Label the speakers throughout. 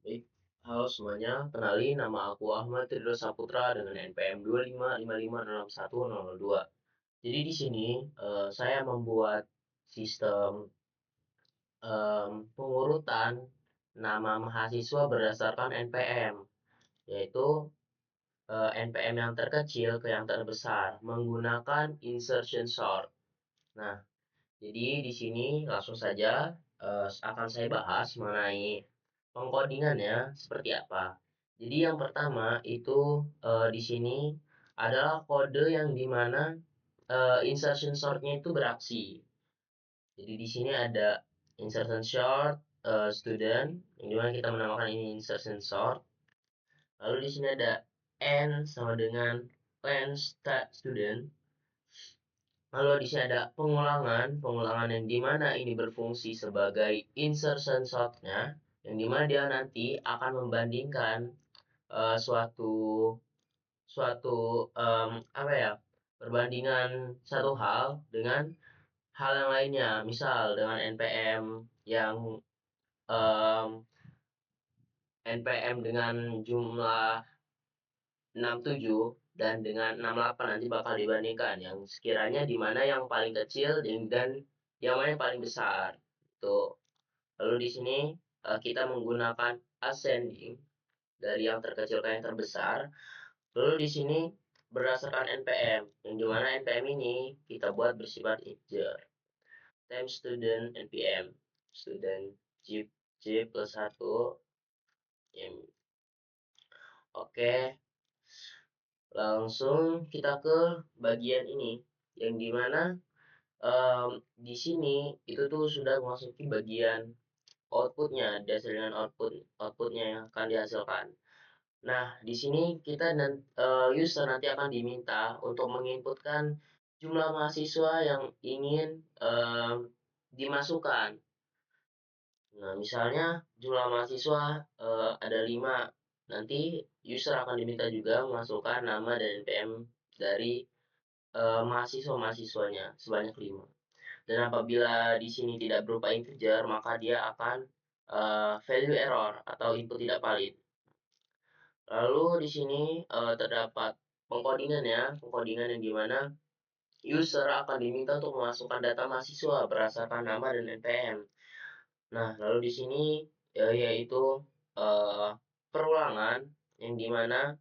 Speaker 1: Baik, halo semuanya. Kenalin, nama aku Ahmad Ridho Saputra dengan NPM 2555061002. Jadi di sini saya membuat sistem pengurutan nama mahasiswa berdasarkan NPM, yaitu NPM yang terkecil ke yang terbesar menggunakan insertion sort. Nah, jadi di sini langsung saja akan saya bahas mengenai pengkodingannya seperti apa. Jadi yang pertama itu di sini adalah kode yang dimana insertion sortnya itu beraksi. Jadi di sini ada insertion sort student yang dimana kita menamakan ini insertion sort. Lalu di sini ada n sama dengan len student. Lalu di sini ada pengulangan yang dimana ini berfungsi sebagai insertion sortnya, yang dimana dia nanti akan membandingkan suatu suatu apa ya, perbandingan satu hal dengan hal yang lainnya, misal dengan NPM yang um, NPM dengan jumlah 67 dan dengan 68 nanti bakal dibandingkan yang sekiranya di mana yang paling kecil dan yang mana yang paling besar. Tuh. Lalu di sini kita menggunakan ascending dari yang terkecil ke yang terbesar. Lalu di sini berdasarkan NPM, yang dimana NPM ini kita buat bersifat integer. Time student NPM, student J plus 1. Oke, langsung kita ke bagian ini, yang dimana di sini itu tuh sudah memasuki bagian outputnya, dasar dengan outputnya yang akan dihasilkan. Nah, di sini kita dan user nanti akan diminta untuk menginputkan jumlah mahasiswa yang ingin dimasukkan. Nah, misalnya jumlah mahasiswa ada 5, nanti user akan diminta juga memasukkan nama dan NPM dari mahasiswa-mahasiswanya sebanyak 5. Dan apabila di sini tidak berupa integer, maka dia akan value error atau input tidak valid. Lalu di sini terdapat pengkodingan yang dimana user akan diminta untuk memasukkan data mahasiswa berdasarkan nama dan NPM. Nah, lalu di sini yaitu eh, perulangan yang dimana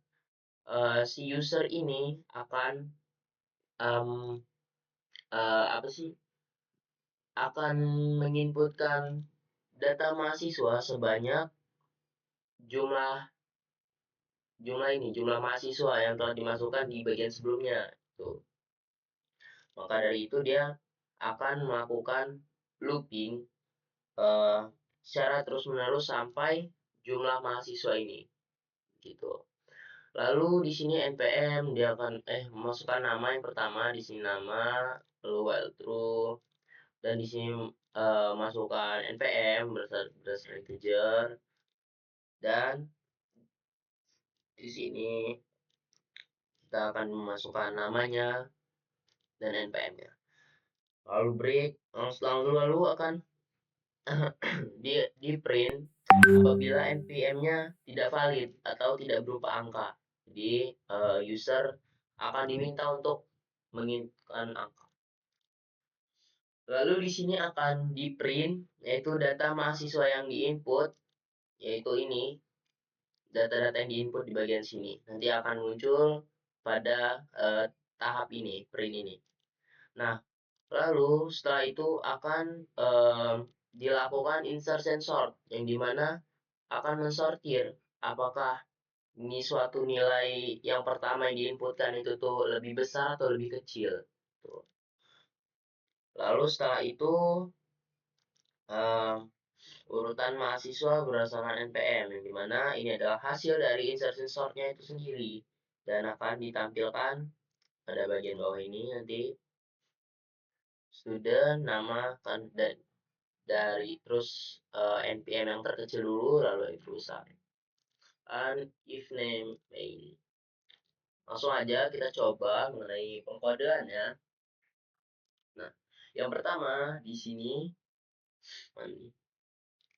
Speaker 1: si user ini akan em, apa sih? Akan menginputkan data mahasiswa sebanyak jumlah jumlah mahasiswa yang telah dimasukkan di bagian sebelumnya. Tuh. Maka dari itu dia akan melakukan looping eh, secara terus-menerus sampai jumlah mahasiswa ini gitu. Lalu di sini NPM dia akan memasukkan nama yang pertama, di sini nama, lalu while true, dan di sini masukkan NPM berdasarkan integer, dan di sini kita akan memasukkan namanya dan NPM-nya. Lalu break, lalu akan di print apabila NPM-nya tidak valid atau tidak berupa angka. Jadi user akan diminta untuk menginputkan angka. Lalu di sini akan di print yaitu data mahasiswa yang diinput, yaitu ini data-data yang diinput di bagian sini. Nanti akan muncul pada tahap ini, print ini. Nah, lalu setelah itu akan dilakukan insertion sort yang dimana akan mensortir apakah ini suatu nilai yang pertama yang diinputkan itu tuh lebih besar atau lebih kecil. Tuh. Lalu setelah itu uh, urutan mahasiswa berdasarkan NPM yang dimana ini adalah hasil dari insertion sortnya itu sendiri dan akan ditampilkan pada bagian bawah ini nanti student nama kan dan dari terus NPM yang terkecil dulu lalu yang terbesar. And if name main. Langsung aja kita coba mengenai pengkodeannya. Nah, yang pertama di sini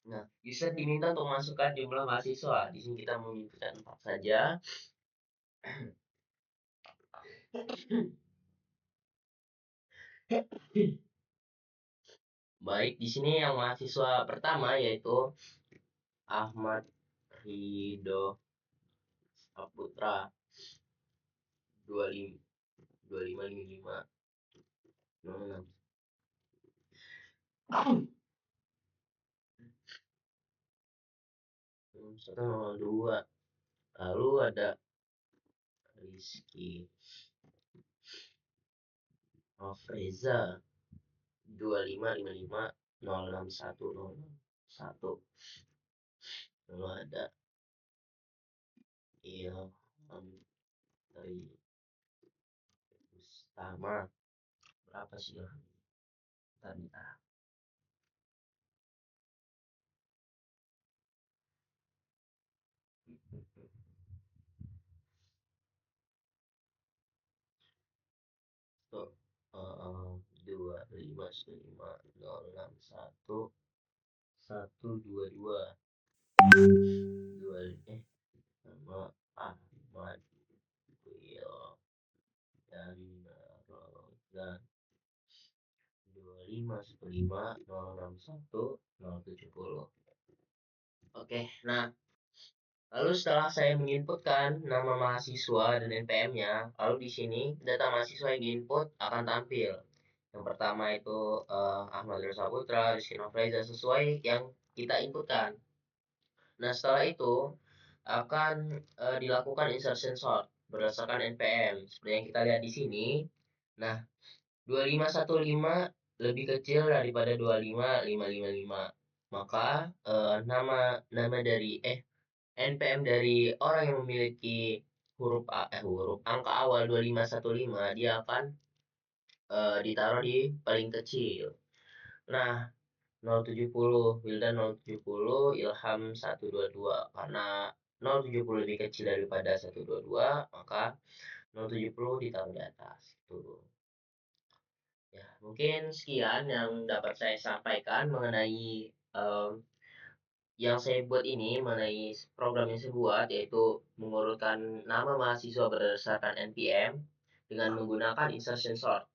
Speaker 1: Nah, user diminta untuk masukkan jumlah mahasiswa. Di sini kita menginputkan 4 saja. Baik, di sini yang mahasiswa pertama yaitu Ahmad Ridho Saputra 25 2555 06 102. Lalu ada Rizky Afreza 2555 06101. Lalu ada Ilham dari Bustama. Berapa sih Ilham? Bentar. Tuh, 2515 061 122 nama Ahmad Wil dan Rozan 2515 061 070. Oke, nah lalu setelah saya menginputkan nama mahasiswa dan NPM-nya, lalu di sini data mahasiswa yang diinput akan tampil. Yang pertama itu Ahmad Rizal Saputra, Rizky Nofreza sesuai yang kita inputkan. Nah, setelah itu akan dilakukan insertion sort berdasarkan NPM seperti yang kita lihat di sini. Nah, 2515 lebih kecil daripada 25555. Maka nama nama dari NPM dari orang yang memiliki huruf angka awal 2515 dia akan ditaruh di paling kecil. Nah, 070 Wildan 070 Ilham 122 karena 070 lebih kecil daripada 122 maka 070 ditaruh di atas itu. Ya, mungkin sekian yang dapat saya sampaikan mengenai yang saya buat ini mengenai program yang saya buat yaitu mengurutkan nama mahasiswa berdasarkan NPM dengan menggunakan insertion sort.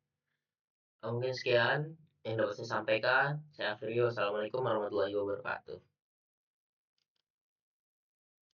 Speaker 1: Mungkin sekian yang dapat saya sampaikan. Saya akhiri. Wassalamualaikum warahmatullahi wabarakatuh.